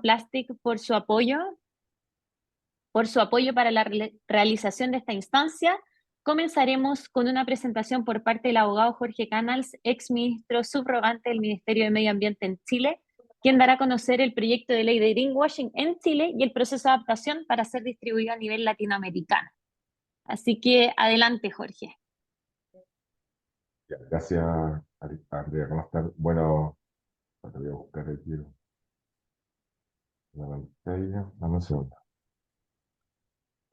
Plastic por su apoyo para la realización de esta instancia. Comenzaremos con una presentación por parte del abogado Jorge Canals, ex ministro subrogante del Ministerio de Medio Ambiente en Chile, quien dará a conocer el proyecto de ley de greenwashing en Chile y el proceso de adaptación para ser distribuido a nivel latinoamericano. Así que adelante, Jorge. Gracias, Andrea. ¿Cómo están? Bueno, voy a buscar aquí la pantalla. Dame un segundo.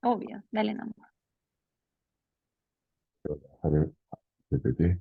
Obvio, dale nomás. A ver, PPT.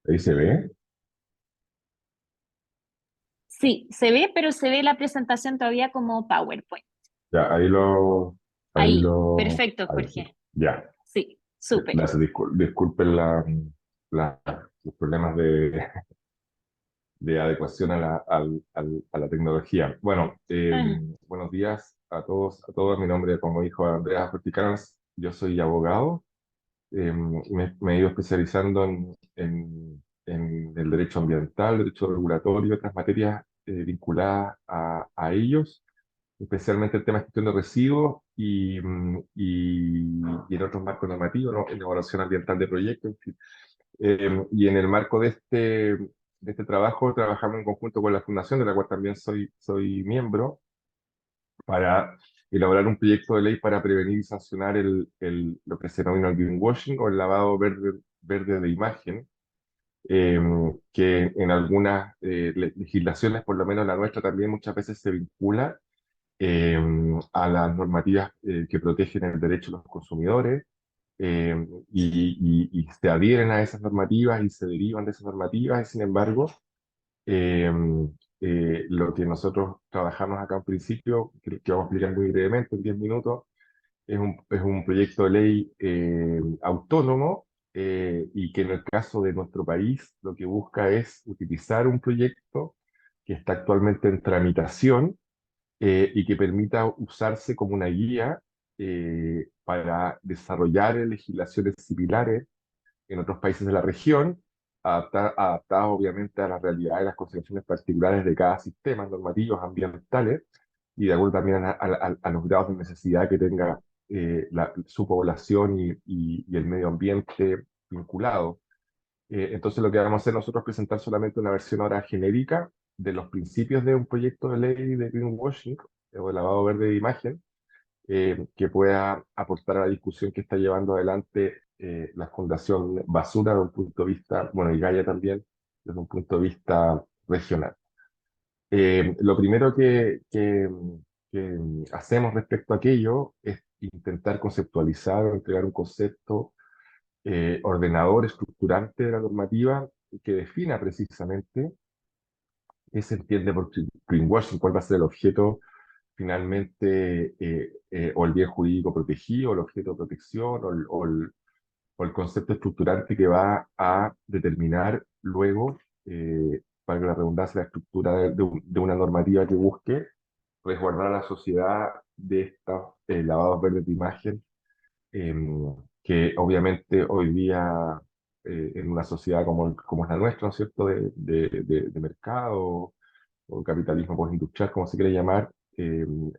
Ahí se ve. Sí, se ve, pero se ve la presentación todavía como PowerPoint. Ya, Ahí, perfecto, ahí sí. Jorge. Ya. Sí, súper. Gracias, disculpen los problemas de adecuación a la tecnología. Bueno, Ah, buenos días a todos. Mi nombre, como dijo Andrea Horticaras, yo soy abogado. Me he ido especializando en el derecho ambiental, derecho regulatorio y otras materias vinculadas a ellos, especialmente el tema de gestión de residuos y en otros marcos normativos, ¿no? En evaluación ambiental de proyectos, en fin. Y en el marco de este trabajo, trabajamos en conjunto con la Fundación, de la cual también soy miembro, para elaborar un proyecto de ley para prevenir y sancionar lo que se denomina el greenwashing o el lavado verde de imagen, eh, que en algunas legislaciones, por lo menos la nuestra también muchas veces se vincula eh, a las normativas que protegen el derecho de los consumidores, y se adhieren a esas normativas y se derivan de esas normativas, y sin embargo, eh, lo que nosotros trabajamos acá en principio, que vamos a explicar muy brevemente en 10 minutos, es un proyecto de ley autónomo, y que en el caso de nuestro país lo que busca es utilizar un proyecto que está actualmente en tramitación, y que permita usarse como una guía para desarrollar legislaciones similares en otros países de la región, adaptadas obviamente a las realidades y las consideraciones particulares de cada sistema normativos ambientales y de acuerdo también a los grados de necesidad que tenga su población y el medio ambiente vinculado. Entonces lo que vamos a hacer nosotros es presentar solamente una versión ahora genérica de los principios de un proyecto de ley de greenwashing o de lavado verde de imagen, que pueda aportar a la discusión que está llevando adelante la Fundación Basura desde un punto de vista, bueno, y Gaia también, desde un punto de vista regional. Lo primero que hacemos respecto a aquello es intentar conceptualizar o entregar un concepto ordenador, estructurante de la normativa que defina precisamente qué se entiende por greenwashing, cuál va a ser el objeto finalmente, o el bien jurídico protegido, o el objeto de protección, o el concepto estructurante que va a determinar luego, para la redundancia, la estructura de una normativa que busque resguardar a la sociedad de estos lavados verdes de imagen, que obviamente hoy día, en una sociedad como es la nuestra, ¿no es cierto?, de mercado o capitalismo postindustrial, como se quiere llamar,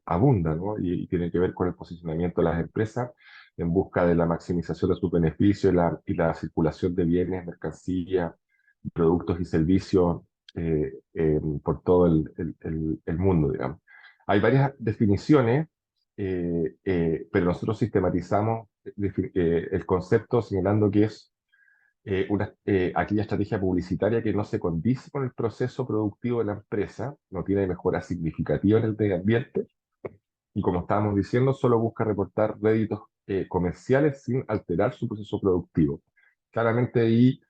abunda, ¿no? Y tiene que ver con el posicionamiento de las empresas en busca de la maximización de sus beneficios y la circulación de bienes, mercancías, productos y servicios por todo el mundo, digamos. Hay varias definiciones, pero nosotros sistematizamos el concepto señalando que es aquella estrategia publicitaria que no se condice con el proceso productivo de la empresa, no tiene mejora significativa en el medio ambiente y, como estábamos diciendo, solo busca reportar réditos comerciales sin alterar su proceso productivo. Claramente ahí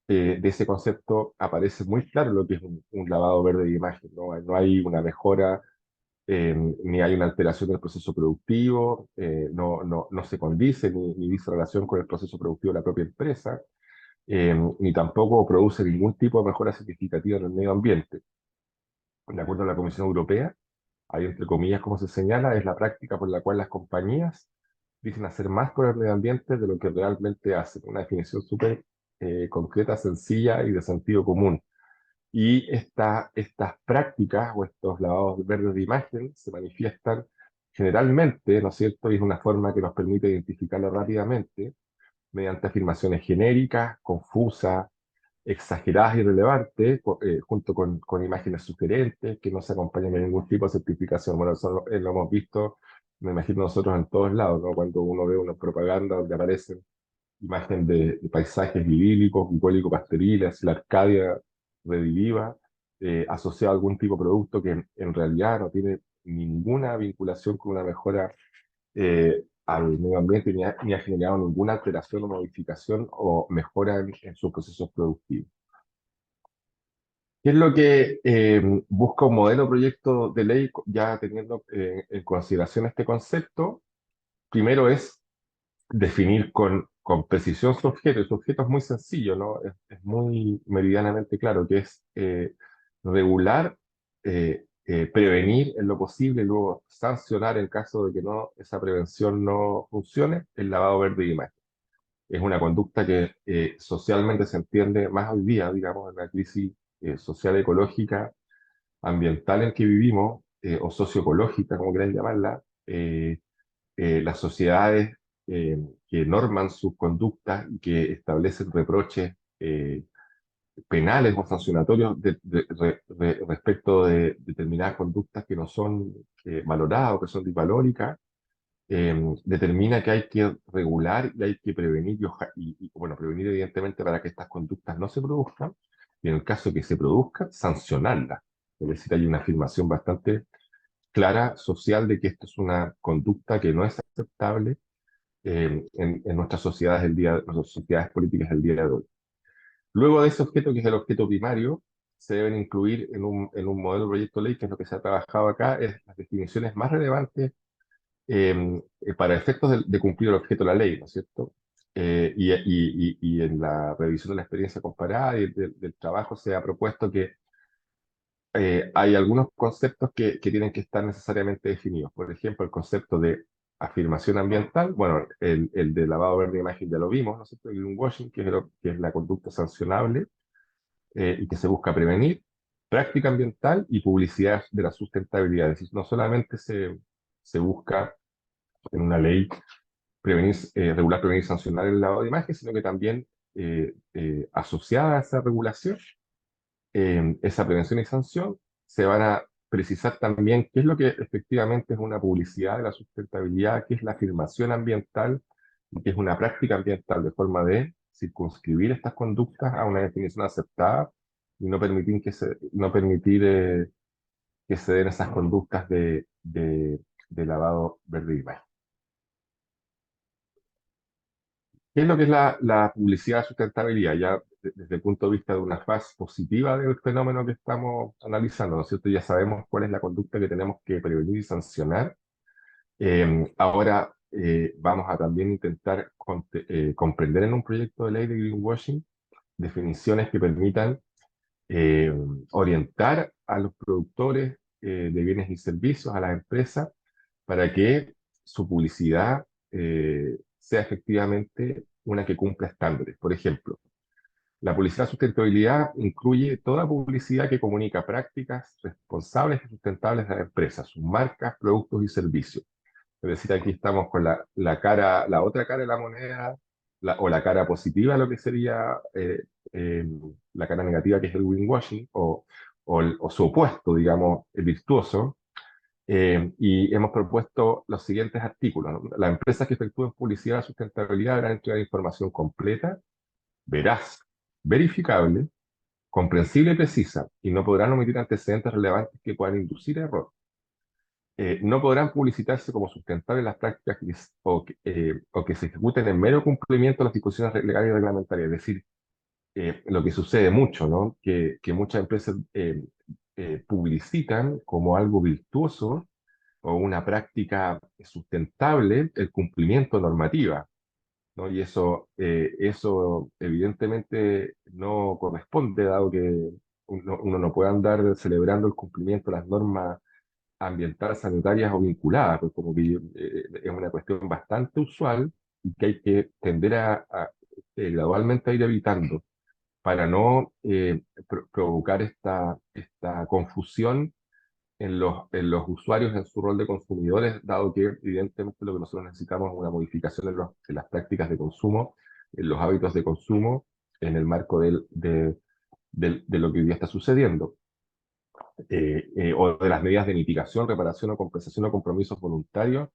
de ese concepto aparece muy claro lo que es un lavado verde de imagen, ¿no? No hay una mejora, ni hay una alteración del proceso productivo, no se condice ni dice relación con el proceso productivo de la propia empresa, ni tampoco produce ningún tipo de mejora significativa en el medio ambiente. De acuerdo a la Comisión Europea, hay entre comillas, como se señala, es la práctica por la cual las compañías dicen hacer más por el medio ambiente de lo que realmente hacen. Una definición súper concreta, sencilla y de sentido común. Y estas prácticas o estos lavados verdes de imagen se manifiestan generalmente, ¿no es cierto? Y es una forma que nos permite identificarlo rápidamente mediante afirmaciones genéricas, confusas, exageradas y relevantes, junto con imágenes sugerentes que no se acompañan de ningún tipo de certificación. Bueno, eso lo hemos visto, me imagino nosotros en todos lados, ¿no? Cuando uno ve una propaganda donde aparecen imagen de paisajes idílicos, bucólico-pastoriles, la Arcadia rediviva, asociado a algún tipo de producto que en realidad no tiene ninguna vinculación con una mejora al medio ambiente ni ha generado ninguna alteración o modificación o mejora en sus procesos productivos. ¿Qué es lo que busca un modelo o proyecto de ley ya teniendo en consideración este concepto? Primero es definir con precisión su objeto. Y su objeto es muy sencillo, ¿no? Es muy meridianamente claro, que es regular, prevenir en lo posible y luego sancionar en caso de que no, esa prevención no funcione, el lavado verde de imagen. Es una conducta que socialmente se entiende más hoy día, digamos, en la crisis social, ecológica, ambiental en que vivimos, o socioecológica, como quieran llamarla. Las sociedades que norman sus conductas y que establecen reproches penales o sancionatorios respecto de determinadas conductas que no son valoradas o que son disvalóricas, determina que hay que regular y hay que prevenir, bueno, prevenir evidentemente para que estas conductas no se produzcan, y en el caso que se produzcan, sancionarlas. Es decir, hay una afirmación bastante clara social de que esto es una conducta que no es aceptable en nuestras sociedades nuestras sociedades políticas del día de hoy. Luego de ese objeto, que es el objeto primario, se deben incluir en un modelo de proyecto de ley, que es lo que se ha trabajado acá, es las definiciones más relevantes para efectos de cumplir el objeto de la ley, ¿no es cierto? Y en la revisión de la experiencia comparada y del trabajo se ha propuesto que hay algunos conceptos que tienen que estar necesariamente definidos. Por ejemplo, el concepto de afirmación ambiental, bueno, el de lavado verde de imagen ya lo vimos, ¿no es cierto? El greenwashing, que es la conducta sancionable y que se busca prevenir, práctica ambiental y publicidad de la sustentabilidad. Es decir, no solamente se busca en una ley prevenir, regular, prevenir y sancionar el lavado de imagen, sino que también asociada a esa regulación, esa prevención y sanción, se van a precisar también qué es lo que efectivamente es una publicidad de la sustentabilidad, qué es la afirmación ambiental y qué es una práctica ambiental, de forma de circunscribir estas conductas a una definición aceptada y no permitir que se den esas conductas de lavado verde y imagen. ¿Qué es lo que es la publicidad de sustentabilidad? Ya desde el punto de vista de una fase positiva del fenómeno que estamos analizando, ¿no es cierto? Ya sabemos cuál es la conducta que tenemos que prevenir y sancionar. Ahora vamos a también intentar comprender en un proyecto de ley de greenwashing definiciones que permitan eh, orientar a los productores de bienes y servicios, a las empresas, para que su publicidad sea efectivamente una que cumpla estándares. Por ejemplo, la publicidad de sustentabilidad incluye toda publicidad que comunica prácticas responsables y sustentables de la empresa, sus marcas, productos y servicios. Es decir, aquí estamos con la otra cara de la moneda, o la cara positiva, lo que sería eh, la cara negativa, que es el greenwashing, o su opuesto, digamos, el virtuoso. Y hemos propuesto los siguientes artículos, ¿no? Las empresas que efectúen publicidad de sustentabilidad deberán entregar información completa, veraz, verificable, comprensible y precisa, y no podrán omitir antecedentes relevantes que puedan inducir a error. no podrán publicitarse como sustentables las prácticas o que se ejecuten en mero cumplimiento de las disposiciones legales y reglamentarias. Es decir, lo que sucede mucho, ¿no? Que muchas empresas publicitan como algo virtuoso o una práctica sustentable el cumplimiento de normativa, ¿no? Y eso evidentemente no corresponde, dado que uno no puede andar celebrando el cumplimiento de las normas ambientales, sanitarias o vinculadas, pues como que es una cuestión bastante usual y que hay que tender gradualmente a ir evitando para no provocar esta confusión en los usuarios en su rol de consumidores, dado que evidentemente lo que nosotros necesitamos es una modificación en las prácticas de consumo, en los hábitos de consumo, en el marco de lo que hoy día está sucediendo, o de las medidas de mitigación, reparación o compensación o compromisos voluntarios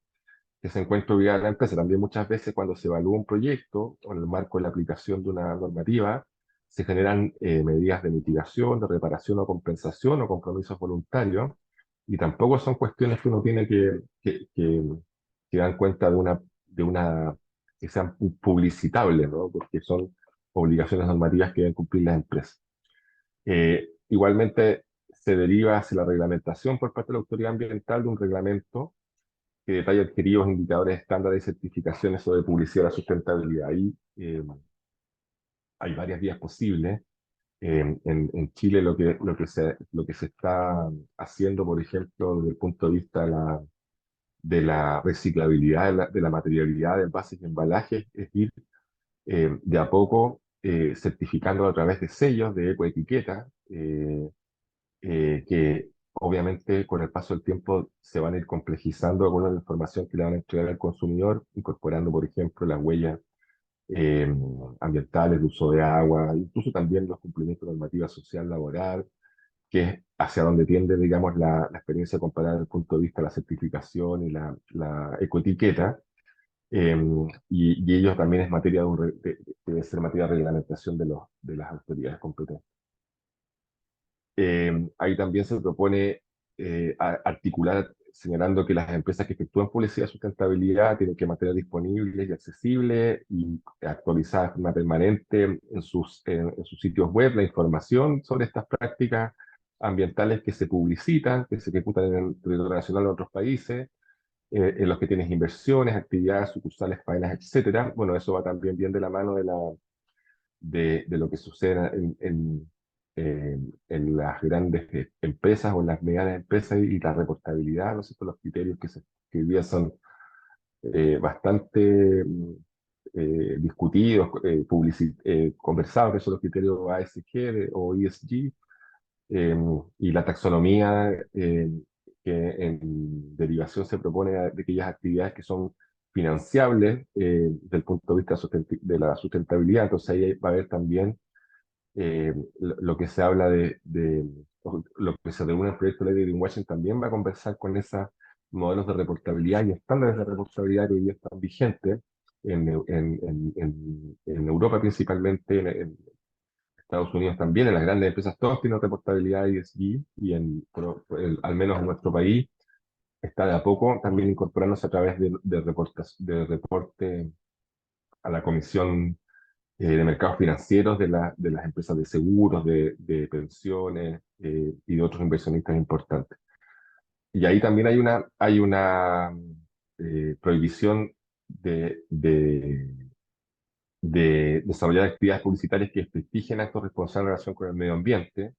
que se encuentra obligada la empresa. También muchas veces cuando se evalúa un proyecto o en el marco de la aplicación de una normativa, se generan medidas de mitigación, de reparación o compensación o compromisos voluntarios, y tampoco son cuestiones que uno tiene que dar cuenta que sean publicitables, ¿no? Porque son obligaciones normativas que deben cumplir las empresas. Igualmente, se deriva hacia la reglamentación por parte de la autoridad ambiental de un reglamento que detalla adquiridos indicadores estándares y certificaciones sobre publicidad de la sustentabilidad. Ahí hay varias vías posibles. En Chile lo que se está haciendo, por ejemplo, desde el punto de vista de la reciclabilidad, de la materialidad de envases y embalajes, es ir de a poco certificando a través de sellos, de ecoetiqueta, que obviamente con el paso del tiempo se van a ir complejizando con la información que le van a entregar al consumidor, incorporando, por ejemplo, las huellas eh, ambientales, de uso de agua, incluso también los cumplimientos de normativa social laboral, que es hacia donde tiende, digamos, la experiencia comparada desde el punto de vista de la certificación y la ecoetiqueta. eh, y ello también es materia debe ser materia de reglamentación de las autoridades competentes. Ahí también se propone articular, señalando que las empresas que efectúan publicidad de sustentabilidad tienen que mantener disponibles y accesibles y actualizar de forma permanente en sus sitios web la información sobre estas prácticas ambientales que se publicitan, que se ejecutan en el territorio nacional o en otros países, en los que tienes inversiones, actividades, sucursales, faenas, etcétera. Bueno, eso va también bien de la mano de lo que sucede en las grandes empresas o en las medianas empresas y la reportabilidad, ¿no es cierto? Los criterios que hoy día son bastante discutidos, conversados, que son los criterios o ESG, eh, y la taxonomía que en derivación se propone de aquellas actividades que son financiables desde el punto de vista de la sustentabilidad. Entonces ahí va a haber también lo que se habla o lo que se reúne en el proyecto de ley de Greenwashing también va a conversar con esos modelos de reportabilidad y estándares de reportabilidad que hoy día están vigentes en Europa principalmente, en Estados Unidos también, en las grandes empresas todos tienen reportabilidad ESG y al menos en nuestro país está de a poco también incorporándose a través de reporte a la Comisión de mercados financieros de las empresas de seguros, de pensiones y de otros inversionistas importantes. Y ahí también hay una prohibición de desarrollar actividades publicitarias que desprestigian actos responsables en relación con el medio ambiente,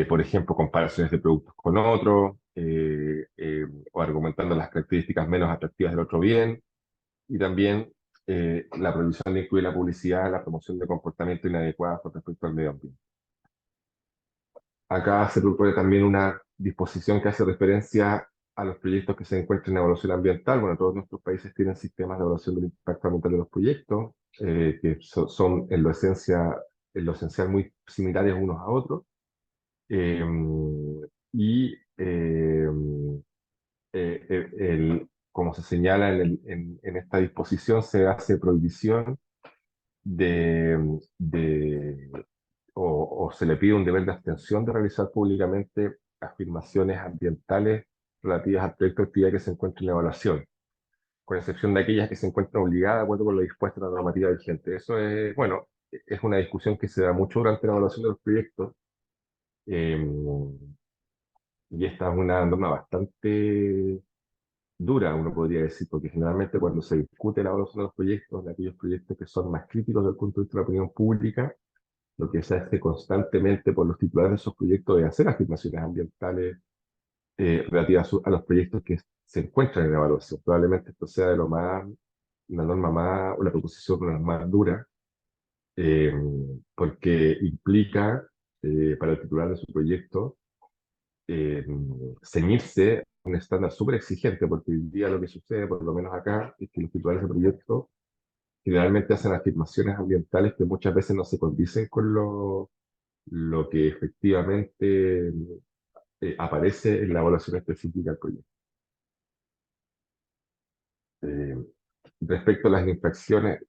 por ejemplo, comparaciones de productos con otros, o argumentando las características menos atractivas del otro bien, y también la prohibición de incluir la publicidad en la promoción de comportamientos inadecuados con respecto al medio ambiente. Acá se propone también una disposición que hace referencia a los proyectos que se encuentran en evaluación ambiental. Bueno, todos nuestros países tienen sistemas de evaluación del impacto ambiental de los proyectos, que son en lo esencial muy similares unos a otros. Eh, y como se señala en esta disposición, se hace prohibición de o se le pide un deber de abstención de realizar públicamente afirmaciones ambientales relativas al proyecto de actividad que se encuentra en evaluación, con excepción de aquellas que se encuentran obligadas de acuerdo con lo dispuesto en la normativa vigente. Eso es, bueno, es una discusión que se da mucho durante la evaluación de los proyectos, eh, y esta es una norma bastante dura, uno podría decir, porque generalmente cuando se discute la evaluación de los proyectos, de aquellos proyectos que son más críticos desde el punto de vista de la opinión pública, lo que se hace constantemente por los titulares de esos proyectos es hacer afirmaciones ambientales relativas a los proyectos que se encuentran en evaluación. Probablemente esto sea de lo más, una norma más, una proposición de las más duras, eh, porque implica para el titular de su proyecto eh, ceñirse a un estándar súper exigente, porque hoy día lo que sucede, por lo menos acá, es que los titulares de proyecto generalmente hacen afirmaciones ambientales que muchas veces no se condicen con lo que efectivamente aparece en la evaluación específica del proyecto. Eh, respecto a las infracciones,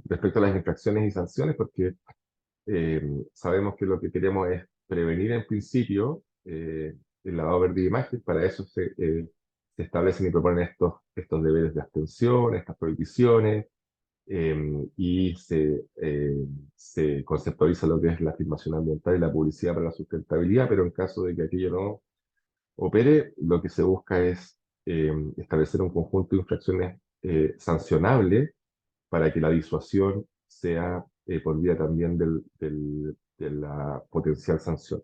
respecto a las infracciones y sanciones, porque sabemos que lo que queremos es prevenir en principio el lavado verde de imagen. Para eso se establecen y proponen estos deberes de abstención, estas prohibiciones, se conceptualiza lo que es la afirmación ambiental y la publicidad para la sustentabilidad, pero en caso de que aquello no opere, lo que se busca es establecer un conjunto de infracciones sancionables para que la disuasión sea por vía también de la potencial sanción.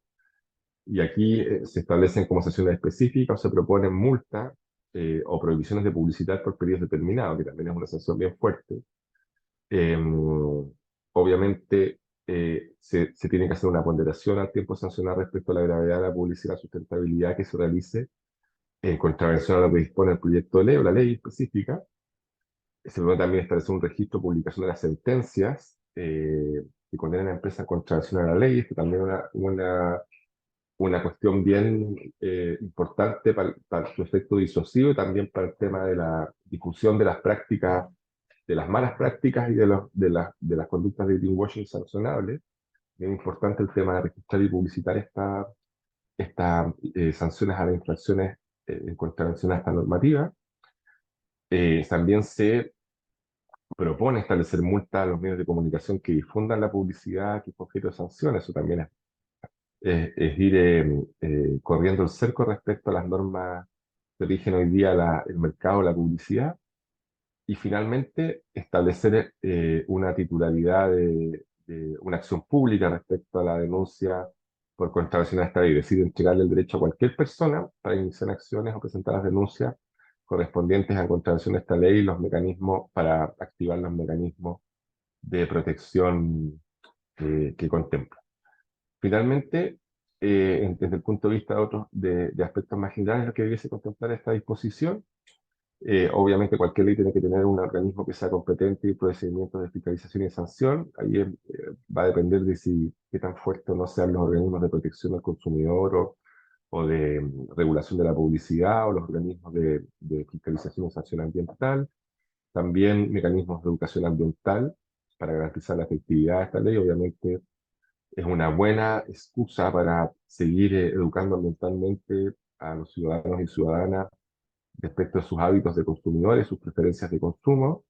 Y aquí se establecen como sanciones específicas o se proponen multas o prohibiciones de publicitar por periodos determinados, que también es una sanción bien fuerte. Eh, obviamente se tiene que hacer una ponderación al tiempo sancionar respecto a la gravedad de la publicidad y la sustentabilidad que se realice en contravención a lo que dispone el proyecto de ley o la ley específica. Se propone también establecer un registro de publicación de las sentencias que condenan a empresas en contravención a la ley. Esto también es una cuestión bien importante para su efecto disuasivo y también para el tema de la difusión de las prácticas, de las malas prácticas y de las conductas de greenwashing sancionables. Bien importante el tema de registrar y publicitar estas sanciones a las infracciones en contravención a esta normativa. También se propone establecer multas a los medios de comunicación que difundan la publicidad que es objeto de sanciones. Eso también es ir corriendo el cerco respecto a las normas que rigen hoy día el mercado de la publicidad. Y finalmente, establecer una titularidad de una acción pública respecto a la denuncia por contravención a esta ley, es decir, entregarle el derecho a cualquier persona para iniciar acciones o presentar las denuncias correspondientes a contravención de esta ley y los mecanismos para activar los mecanismos de protección que contempla. Finalmente, desde el punto de vista de otros de aspectos más generales, lo que debiese contemplar esta disposición obviamente cualquier ley tiene que tener un organismo que sea competente y procedimientos de fiscalización y sanción. Ahí va a depender de qué tan fuertes o no sean los organismos de protección al consumidor o de regulación de la publicidad o los organismos de fiscalización y sanción ambiental. También mecanismos de educación ambiental para garantizar la efectividad de esta ley. Obviamente es una buena excusa para seguir educando ambientalmente a los ciudadanos y ciudadanas respecto a sus hábitos de consumidores, sus preferencias de consumo.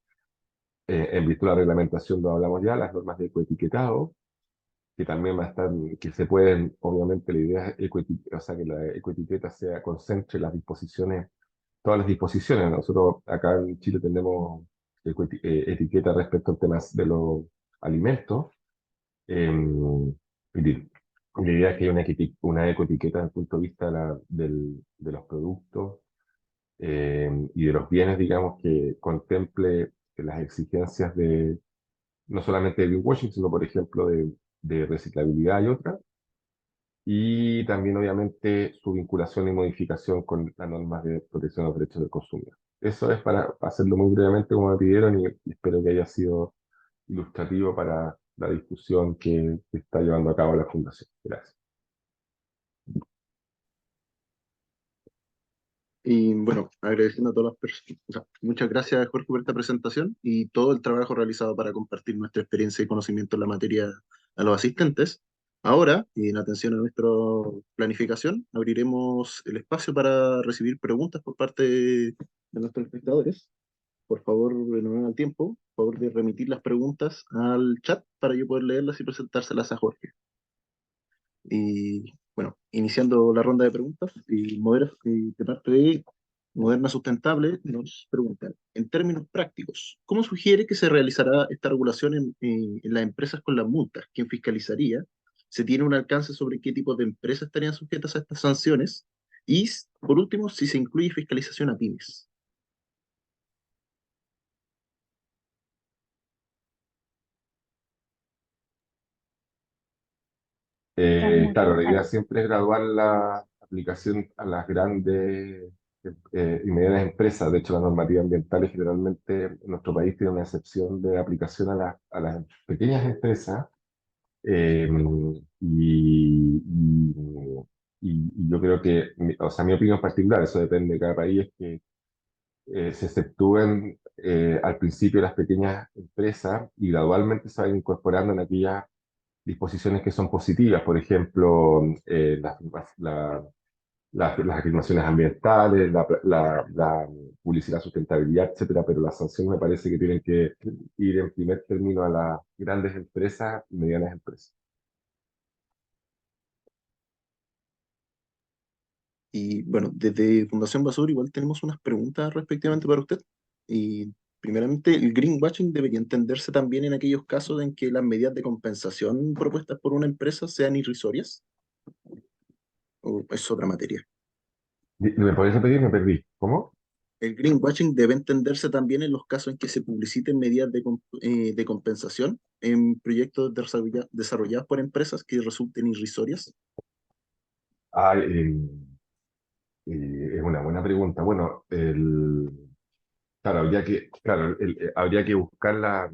En virtud de la reglamentación, lo hablamos ya, las normas de ecoetiquetado, que también va a estar, que se pueden, obviamente, la idea es o sea, que la ecoetiqueta concentre las disposiciones, todas las disposiciones. Nosotros acá en Chile tenemos etiqueta respecto al tema de los alimentos. Y la idea es que haya una ecoetiqueta desde el punto de vista de los productos y de los bienes, digamos, que contemple las exigencias no solamente de greenwashing, sino, por ejemplo, de reciclabilidad y otras, y también, obviamente, su vinculación y modificación con las normas de protección de los derechos del consumidor. Eso es para hacerlo muy brevemente, como me pidieron, y espero que haya sido ilustrativo para la discusión que está llevando a cabo la Fundación. Gracias. Y bueno, agradeciendo a todas las personas. O sea, muchas gracias, Jorge, por esta presentación y todo el trabajo realizado para compartir nuestra experiencia y conocimiento en la materia a los asistentes. Ahora, en atención a nuestra planificación, abriremos el espacio para recibir preguntas por parte de nuestros espectadores. Por favor, no me hagan tiempo, por favor de remitir las preguntas al chat para yo poder leerlas y presentárselas a Jorge. Y bueno, iniciando la ronda de preguntas, de parte de Moderna Sustentable nos preguntan, en términos prácticos, ¿cómo sugiere que se realizará esta regulación en las empresas con las multas? ¿Quién fiscalizaría? ¿Se tiene un alcance sobre qué tipo de empresas estarían sujetas a estas sanciones? Y, por último, si se incluye fiscalización a pymes. Claro, la idea Ah, siempre es graduar la aplicación a las grandes y medianas empresas. De hecho, la normativa ambiental generalmente en nuestro país tiene una excepción de aplicación a las pequeñas empresas. eh, y, y- y yo creo que, o sea, mi opinión particular, eso depende de cada país, es que se exceptúen al principio las pequeñas empresas y gradualmente se vayan incorporando en aquellas disposiciones que son positivas, por ejemplo, las afirmaciones ambientales, la publicidad, sustentabilidad, etcétera, pero las sanciones me parece que tienen que ir en primer término a las grandes empresas y medianas empresas. Y bueno, desde Fundación Basur igual tenemos unas preguntas respectivamente para usted. Y primeramente, el greenwashing debería entenderse también en aquellos casos en que las medidas de compensación propuestas por una empresa sean irrisorias, o es otra materia. ¿Me podés repetir? Me perdí. ¿Cómo? El greenwashing debe entenderse también en los casos en que se publiciten medidas de compensación en proyectos desarrollados por empresas que resulten irrisorias. Ah, es una buena pregunta. Bueno, claro, habría que buscar la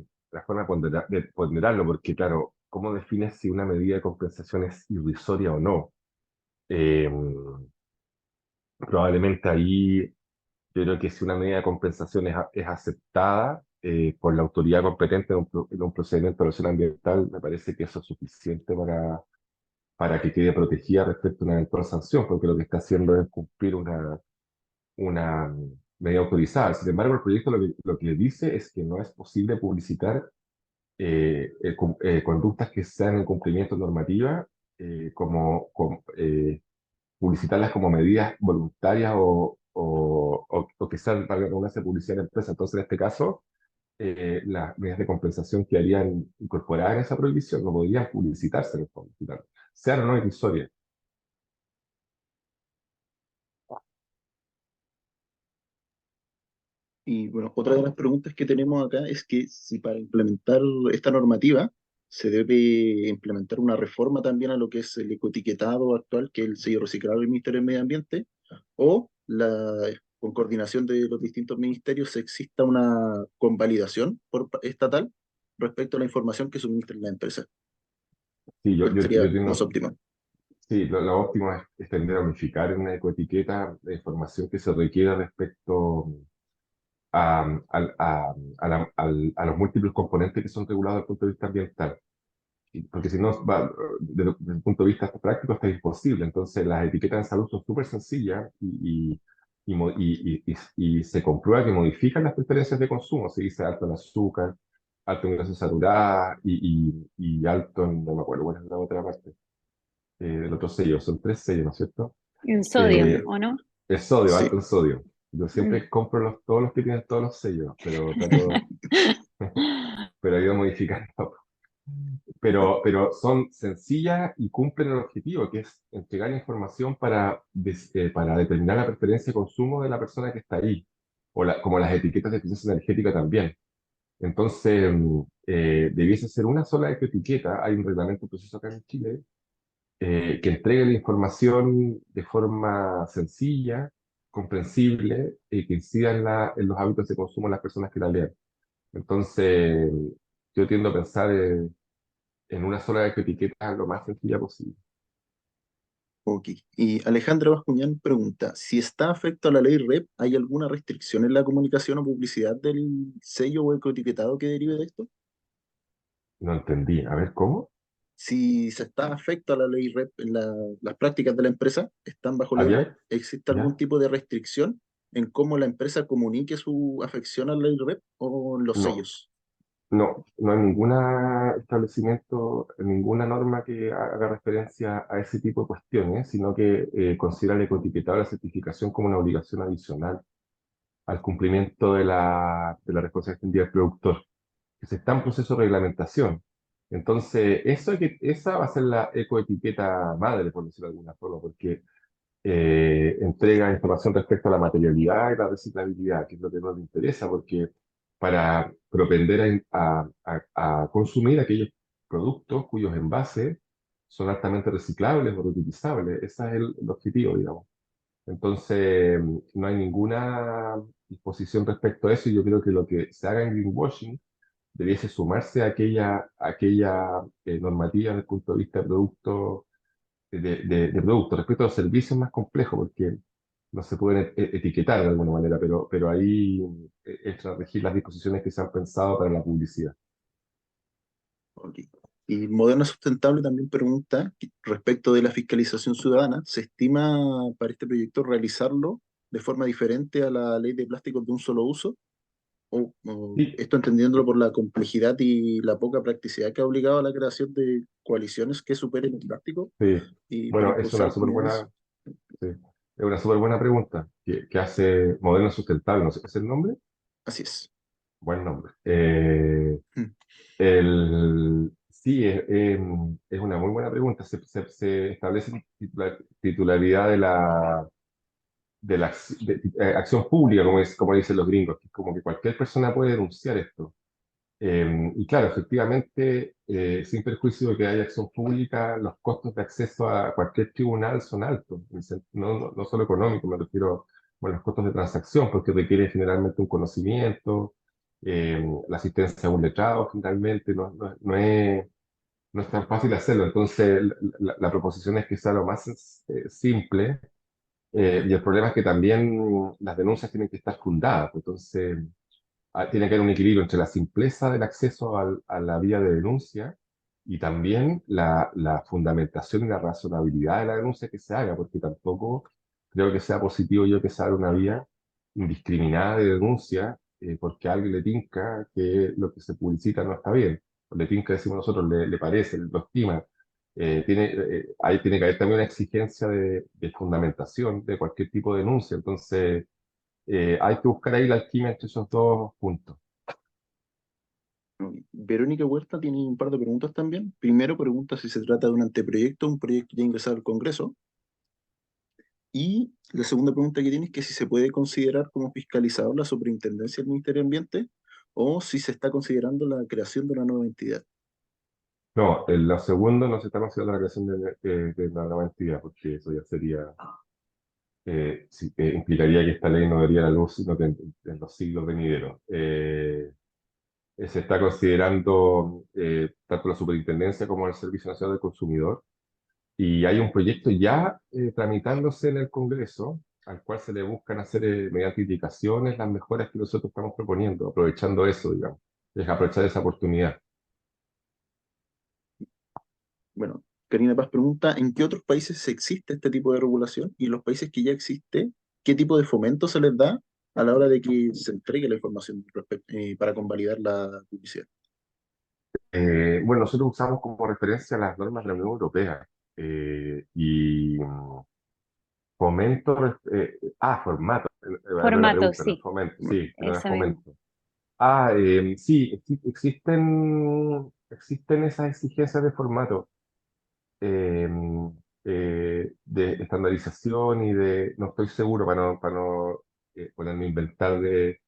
forma de de ponderarlo, porque claro, ¿cómo defines si una medida de compensación es irrisoria o no? Eh, Probablemente ahí yo creo que si una medida de compensación es aceptada por la autoridad competente en un procedimiento de evaluación ambiental, me parece que eso es suficiente para que quede protegida respecto a una eventual sanción, porque lo que está haciendo es cumplir una medida autorizada. Sin embargo, el proyecto lo que dice es que no es posible publicitar conductas que sean en cumplimiento de normativa, publicitarlas como medidas voluntarias o que sean para una publicidad en la empresa. Entonces, en este caso, las medidas de compensación quedarían incorporadas en esa prohibición, no podrían publicitarse en el fondo, sean o no irrisorias. Y bueno, otra de las preguntas que tenemos acá es que si para implementar esta normativa se debe implementar una reforma también a lo que es el ecoetiquetado actual, que es el sello reciclado del Ministerio del Medio Ambiente, o con coordinación de los distintos ministerios exista una convalidación estatal respecto a la información que suministra la empresa. Sí, ¿Cuál sería yo más tengo, óptima? sí, lo óptimo es tender a unificar en una ecoetiqueta la información que se requiere respecto a los múltiples componentes que son regulados desde el punto de vista ambiental. Porque si no, desde el punto de vista práctico, está imposible. Entonces, las etiquetas de salud son súper sencillas y se comprueba que modifican las preferencias de consumo. Se dice alto en azúcar, alto en grasas saturadas y alto en, no me acuerdo cuál es la otra parte, del otro sello. Son tres sellos, ¿no es cierto? en sodio, Eh, ¿o no? el sodio, Sí. alto en sodio. Yo Mm. siempre compro todos los que tienen todos los sellos, pero pero he ido modificando. Pero son sencillas y cumplen el objetivo, que es entregar información para determinar la preferencia de consumo de la persona que está ahí, como las etiquetas de eficiencia energética también. Entonces, debiese ser una sola etiqueta. Hay un reglamento preciso acá en Chile que entregue la información de forma sencilla, comprensible y que incida en los hábitos de consumo de las personas que la lean. Entonces, yo tiendo a pensar en una sola etiqueta lo más sencilla posible. Ok. Y Alejandra Bascuñán pregunta, si está afecto a la ley REP, ¿hay alguna restricción en la comunicación o publicidad del sello o ecoetiquetado que derive de esto? No entendí. A ver, ¿cómo? si se está afecto a la ley REP en las prácticas de la empresa, están bajo ley REP, ¿Javier? ¿existe algún ¿Ya? tipo de restricción en cómo la empresa comunique su afección a la ley REP o en los No. sellos? No hay ningún establecimiento, ninguna norma que haga referencia a ese tipo de cuestiones, sino que considera el ecoetiquetado de la certificación como una obligación adicional al cumplimiento de la responsabilidad extendida del productor, que se está en proceso de reglamentación. Entonces, esa va a ser la ecoetiqueta madre, por decirlo de alguna forma, porque entrega información respecto a la materialidad y la reciclabilidad, que es lo que nos interesa, porque para propender a consumir aquellos productos cuyos envases son altamente reciclables o reutilizables. Ese es el objetivo, digamos. Entonces, no hay ninguna disposición respecto a eso y yo creo que lo que se haga en greenwashing debiese sumarse a aquella normativa desde el punto de vista de productos de productos. Respecto a los servicios más complejos, porque no se pueden etiquetar de alguna manera, pero ahí entra a regir las disposiciones que se han pensado para la publicidad. Ok. Y Moderna Sustentable también pregunta respecto de la fiscalización ciudadana, ¿se estima para este proyecto realizarlo de forma diferente a la ley de plásticos de un solo uso? O Sí, esto entendiéndolo por la complejidad y la poca practicidad que ha obligado a la creación de coaliciones que superen el plástico sí. y para Bueno, es impulsar una súper comunidades. buena, sí, es una súper buena pregunta que hace Moderno Sustentable, no sé, ¿es el nombre? Así es. Buen nombre. Mm. Sí, es una muy buena pregunta. Se establece titularidad de la acción pública, como dicen los gringos, que es como que cualquier persona puede denunciar esto. Y claro, efectivamente, sin perjuicio de que haya acción pública, los costos de acceso a cualquier tribunal son altos, no solo económicos, me refiero a los costos de transacción, porque requiere generalmente un conocimiento, la asistencia a un letrado, generalmente no es tan fácil hacerlo. Entonces, la proposición es que sea lo más simple, y el problema es que también las denuncias tienen que estar fundadas. Entonces, tiene que haber un equilibrio entre la simpleza del acceso a la vía de denuncia y también la fundamentación y la razonabilidad de la denuncia que se haga, porque tampoco creo que sea positivo yo que se haga una vía indiscriminada de denuncia porque a alguien le tinca que lo que se publicita no está bien. O le tinca, decimos nosotros, le parece, lo estima. Ahí tiene que haber también una exigencia de fundamentación de cualquier tipo de denuncia. Entonces, hay que buscar ahí la alquimia entre esos dos puntos. Ok. Verónica Huerta tiene un par de preguntas también. Primero pregunta si se trata de un anteproyecto, un proyecto ya ingresado al Congreso. Y la segunda pregunta que tiene es que si se puede considerar como fiscalizador la superintendencia del Ministerio de Ambiente o si se está considerando la creación de una nueva entidad. No, en la segunda no se está considerando la creación de la nueva entidad, porque eso ya sería, implicaría que esta ley no vería la luz sino que en los siglos venideros. Se está considerando tanto la superintendencia como el Servicio Nacional del Consumidor, y hay un proyecto ya tramitándose en el Congreso, al cual se le buscan hacer mediante indicaciones las mejoras que nosotros estamos proponiendo, aprovechando eso, digamos, es aprovechar esa oportunidad. Bueno, Karina Paz pregunta, ¿en qué otros países existe este tipo de regulación? Y en los países que ya existe, ¿qué tipo de fomento se les da a la hora de que se entregue la información para convalidar la publicidad? Bueno, nosotros usamos como referencia las normas de la Unión Europea y formato. Buena Formato, pregunta, no es sí, fomento, Bueno, sí, no es esa misma. fomento. Sí, existen esas exigencias de formato, eh, de estandarización no estoy seguro para no ponerme a inventar de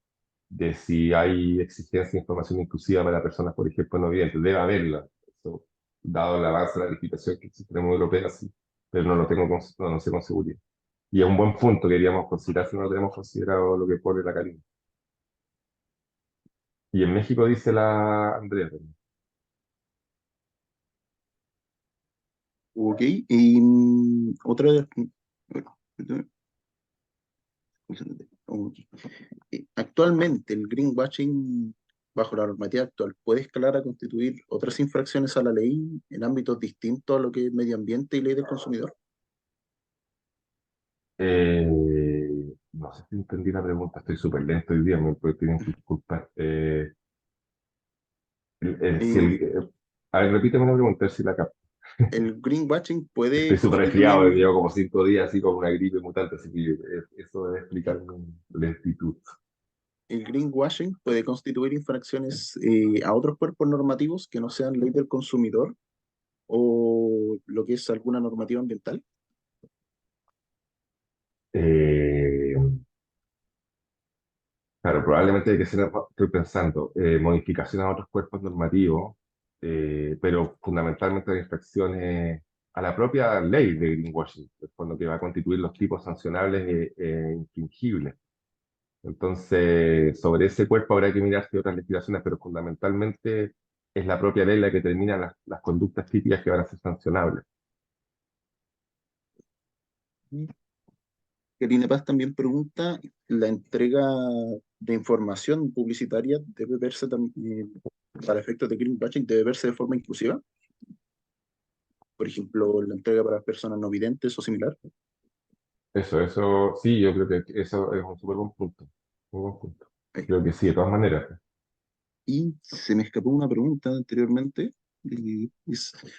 si hay exigencia de información inclusiva para personas, por ejemplo, no videntes. Debe haberla, eso, dado el avance de la legislación que existe en la Unión Europea, sí, pero no lo sé con seguridad. Y es un buen punto que queríamos considerar si no lo tenemos considerado lo que pone la Karina. Y en México dice la Andrea también. ok, y otra de bueno, ok. Actualmente el greenwashing bajo la normativa actual, puede escalar a constituir otras infracciones a la ley en ámbitos distintos a lo que es medio ambiente y ley del consumidor? Eh, no sé si entendí la pregunta, estoy súper lento hoy día, me tienen que disculpar. Si Eh, a ver, repíteme la pregunta, a ver si la capto. el greenwashing Estoy puede súper constituir, resfriado, llevo como 5 días así con una gripe mutante, así que eso debe explicar mi lentitud. el greenwashing puede constituir infracciones a otros cuerpos normativos que no sean ley del consumidor o lo que es alguna normativa ambiental. Eh, claro, probablemente hay que ser, estoy pensando, modificación a otros cuerpos normativos, pero fundamentalmente las infracciones a la propia ley de greenwashing, que es por lo que va a constituir los tipos sancionables infringibles. Entonces, sobre ese cuerpo habrá que mirarse otras legislaciones, pero fundamentalmente es la propia ley la que determina las conductas típicas que van a ser sancionables. Karina Paz también pregunta, ¿la entrega de información publicitaria debe verse también, para efectos de greenwashing, debe verse de forma inclusiva? Por ejemplo, la entrega para personas no videntes o similar. Eso, sí, yo creo que eso es un súper buen punto. Muy buen punto. Eh, Creo que sí, de todas maneras. Y se me escapó una pregunta anteriormente.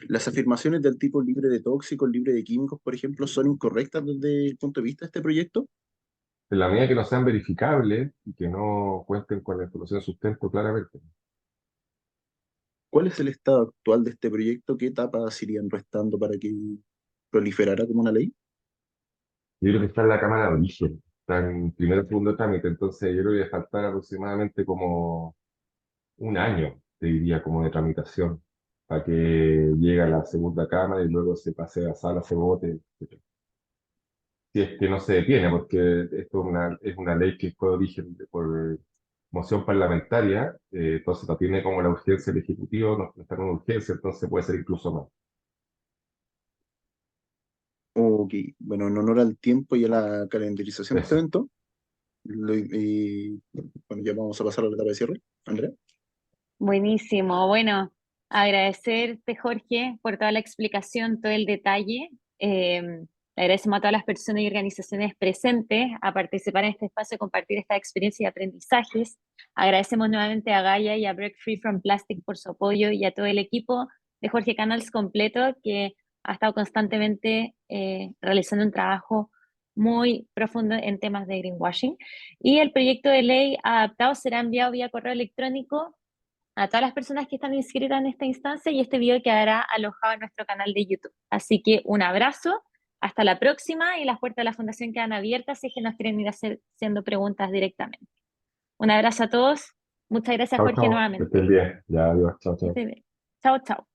¿Las afirmaciones del tipo libre de tóxicos, libre de químicos, por ejemplo, son incorrectas desde el punto de vista de este proyecto? En la medida que no sean verificables y que no cuenten con la información de sustento claramente. ¿Cuál es el estado actual de este proyecto? ¿Qué etapas irían restando para que proliferara como una ley? Yo creo que está en la Cámara de Origen, está en primero o segundo trámite, entonces yo creo que debe faltar aproximadamente como un año, te diría, como de tramitación, para que llegue a la segunda Cámara y luego se pase a la sala, se vote, etc. Si es que no se detiene, porque esto es una ley que fue de origen por moción parlamentaria, entonces no tiene como la urgencia del Ejecutivo, no está con urgencia, entonces puede ser incluso más. Ok, bueno, en honor al tiempo y a la calendarización de este Eso. evento, bueno, ya vamos a pasar a la etapa de cierre. Andrea. Buenísimo. Bueno, agradecerte, Jorge, por toda la explicación, todo el detalle. Le agradecemos a todas las personas y organizaciones presentes a participar en este espacio, compartir esta experiencia y aprendizajes. Agradecemos nuevamente a Gaia y a Break Free from Plastic por su apoyo y a todo el equipo de Jorge Canals completo que ha estado constantemente realizando un trabajo muy profundo en temas de greenwashing. Y el proyecto de ley adaptado será enviado vía correo electrónico a todas las personas que están inscritas en esta instancia y este video quedará alojado en nuestro canal de YouTube. Así que un abrazo, hasta la próxima y las puertas de la Fundación quedan abiertas si es que nos quieren ir haciendo preguntas directamente. Un abrazo a todos. Muchas gracias, Chao, Jorge, chao, que estén nuevamente. bien. Ya, adiós, chao, Que chao. esté bien. Chao, chao.